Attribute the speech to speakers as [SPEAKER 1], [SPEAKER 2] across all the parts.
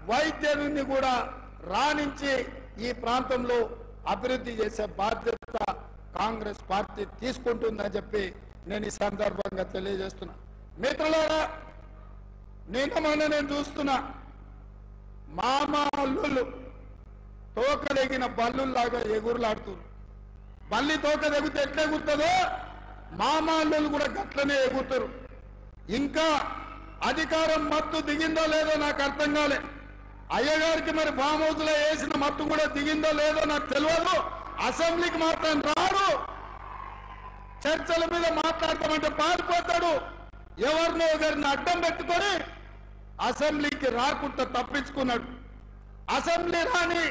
[SPEAKER 1] వైద్యుని కూడా రాణించి ఈ ప్రాంతంలో అభివృద్ధి చేసే బాధ్యత కాంగ్రెస్ పార్టీ తీసుకుంటుందని చెప్పి నేను ఈ సందర్భంగా తెలియజేస్తున్నా. మిత్రులారా, నేను చూస్తున్నా మామ అల్లుళ్ళు తోకదెగిన బల్లుల్లాగా ఎగురులాడుతున్నారు. బల్లి తోక తెగితే ఎట్లా ఎగురుతుందో మామ అల్లుళ్ళు కూడా గట్లనే ఎగురుతారు. ఇంకా అధికారం మత్తు దిగిందో లేదో నాకు అర్థం కాలే. అయ్యగారికి మరి ఫామ్ హౌస్ లో వేసిన మత్తు కూడా దిగిందో లేదో నాకు తెలియదు. అసెంబ్లీకి మాత్రం రాడు. చర్చల మీద మాట్లాడతామంటే పారిపోతాడు. ఎవరినో ఒకరిని అడ్డం పెట్టుకొని అసెంబ్లీకి రాకుండా తప్పించుకున్నాడు. అసెంబ్లీ రాని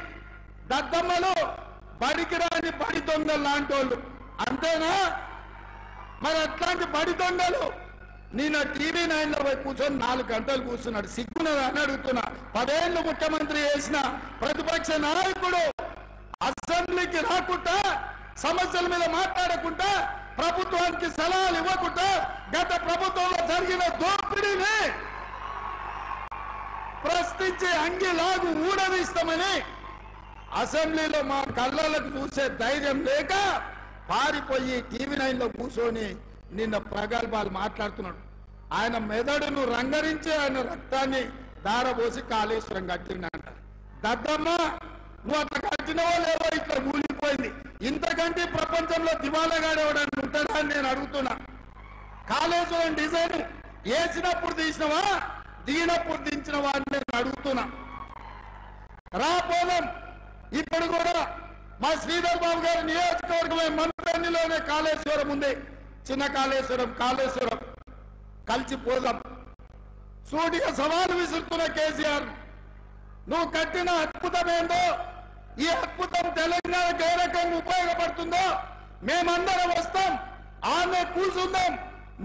[SPEAKER 1] దద్దమ్మలు, బడికి రాని బడి దొంగలు లాంటి వాళ్ళు అంతేనా? మరి అట్లాంటి బడి దొంగలు నేను టీవీ 9లో పోయి కూర్చొని 4 గంటలు కూర్చున్నాడు. సిగ్గున్నదా అని అడుగుతున్నా. 10 ఏళ్ళు ముఖ్యమంత్రి చేసిన ప్రతిపక్ష నాయకుడు అసెంబ్లీకి రాకుండా, సమస్యల మీద మాట్లాడకుండా, ప్రభుత్వానికి సలహాలు ఇవ్వకుండా, గత ప్రభుత్వంలో జరిగిన దోపిడీని ప్రశ్నించి అంగిలాగు ఊడదీస్తామని అసెంబ్లీలో మా కళ్ళలకు చూసే ధైర్యం లేక పారిపోయి టీవీ 9లో కూర్చొని నిన్న ప్రగల్భాలు మాట్లాడుతున్నాడు. ఆయన మెదడును రంగరించి ఆయన రక్తాన్ని దారబోసి కాళేశ్వరం కట్టిందంట. దద్దమ్మ, నువ్వు అట్లా కట్టినవో లేవో ఇట్లా కూలిపోయింది. ఇంతకంటే ప్రపంచంలో దివాళగాడు ఎవడని ఉంటాడా అని నేను అడుగుతున్నా. కాళేశ్వరం డిజైన్ వేసినప్పుడు తీసినవా, దిగినప్పుడు దించినవా అని నేను అడుగుతున్నా. రాపోదాం. ఇప్పుడు కూడా మా శ్రీధర్ బాబు గారి నియోజకవర్గమే మంత్రిలోనే కాళేశ్వరం ఉంది. చిన్న కాళేశ్వరం, కాళేశ్వరం కలిసిపోదాం. సూటిగా సవాలు విసురుతున్న కేసీఆర్, నువ్వు కట్టిన అద్భుతం ఏందో, ఈ అద్భుతం తెలంగాణకు ఏ రకంగా ఉపయోగపడుతుందో మేమందరం వస్తాం. ఆమె కూర్చుందాం,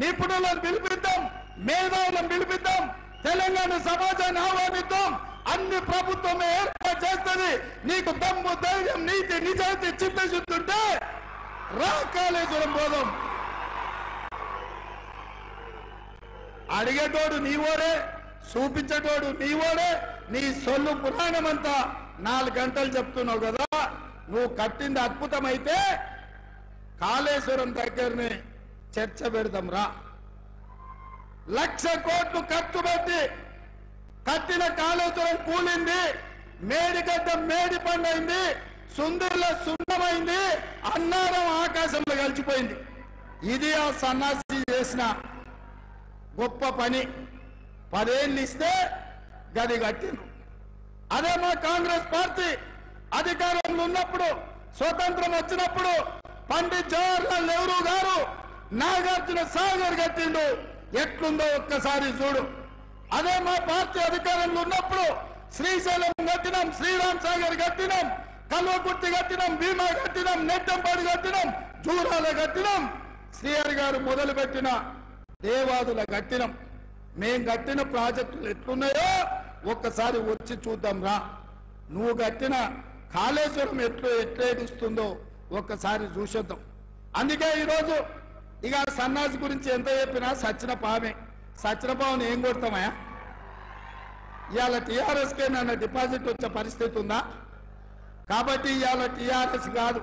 [SPEAKER 1] నిపుణులను పిలిపిద్దాం, మేధావులను పిలిపిద్దాం, తెలంగాణ సమాజాన్ని ఆహ్వానిద్దాం. అన్ని ప్రభుత్వమే ఏర్పాటు చేస్తుంది. నీకు దమ్ము, ధైర్యం, నీతి, నిజాయితీ, చిత్తశుద్ధి ఉంటే రా కాళేశ్వరం పోదాం. అడిగేటోడు నీవోడే, చూపించేటోడు నీవోడే. నీ సొల్లు పురాణం అంతా 4 గంటలు చెప్తున్నావు కదా. నువ్వు కట్టింది అద్భుతమైతే కాళేశ్వరం దగ్గరనే చర్చ పెడదాం రా. 1,00,000 కోట్లు ఖర్చు పెట్టి కట్టిన కాళేశ్వరం కూలింది, మేడిగడ్డ మేడి పండైంది, సుందరిలో సున్నమైంది, అన్నారం ఆకాశంలో కలిసిపోయింది. ఇది ఆ సన్నాసి చేసిన గొప్ప పని. 10 ఏళ్ళు ఇస్తే గది కట్టిండ్రు. అదే మా కాంగ్రెస్ పార్టీ అధికారంలో ఉన్నప్పుడు, స్వతంత్రం వచ్చినప్పుడు పండిత్ జవహర్లాల్ నెహ్రూ గారు నాగార్జున సాగర్ కట్టిండు. ఎట్లుందో ఒక్కసారి చూడు. అదే మా పార్టీ అధికారంలో ఉన్నప్పుడు శ్రీశైలం కట్టినాం, శ్రీరామ్ సాగర్ కట్టినాం, కల్వకుర్తి కట్టినాం, భీమా కట్టినాం, నెట్టంపాడు కట్టినాం, జూరాల కట్టినాం, శ్రీహరి గారు మొదలుపెట్టిన దేవాదుల కట్టినాం. మేం కట్టిన ప్రాజెక్టులు ఎట్లున్నాయో ఒక్కసారి వచ్చి చూద్దాం రా. నువ్వు కట్టిన కాళేశ్వరం ఎట్లేడుస్తుందో ఒక్కసారి చూసేద్దాం. అందుకే ఈరోజు ఇక సన్నాసి గురించి ఎంత చెప్పినా సచిన పామే. సచిన పావుని ఏం కొడతామా? ఇవాళ టీఆర్ఎస్కే నన్ను డిపాజిట్ వచ్చే పరిస్థితి ఉందా? కాబట్టి ఇవాళ టీఆర్ఎస్ కాదు,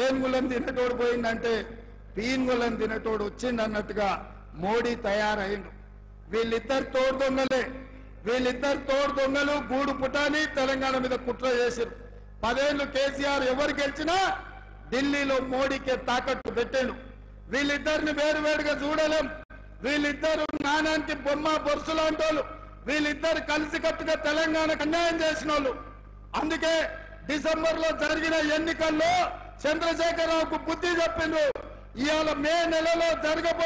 [SPEAKER 1] ఏనుగులను తినేటోడు పోయిందంటే పీనుగులను తినేటోడు వచ్చిండు అన్నట్టుగా మోడీ తయారైండు. వీళ్ళిద్దరు తోడు దొంగలే. వీళ్ళిద్దరు తోడు దొంగలు గూడు పుటాని తెలంగాణ మీద కుట్ర చేశారు. 10 ఏళ్ళు కేసీఆర్ ఎవరు గెలిచినా ఢిల్లీలో మోడీకే తాకట్టు పెట్టాడు. వీళ్ళిద్దరిని వేరువేరుగా చూడలేం. వీళ్ళిద్దరు నానానికి బొమ్మ బొరుసు లాంటి వాళ్ళు. వీళ్ళిద్దరు కలిసికట్టుగా తెలంగాణకు అన్యాయం చేసిన వాళ్ళు. అందుకే డిసెంబర్లో జరిగిన ఎన్నికల్లో చంద్రశేఖరరావుకు బుద్ధి చెప్పిండ్రు. ఇవాళ మే నెలలో జరగబో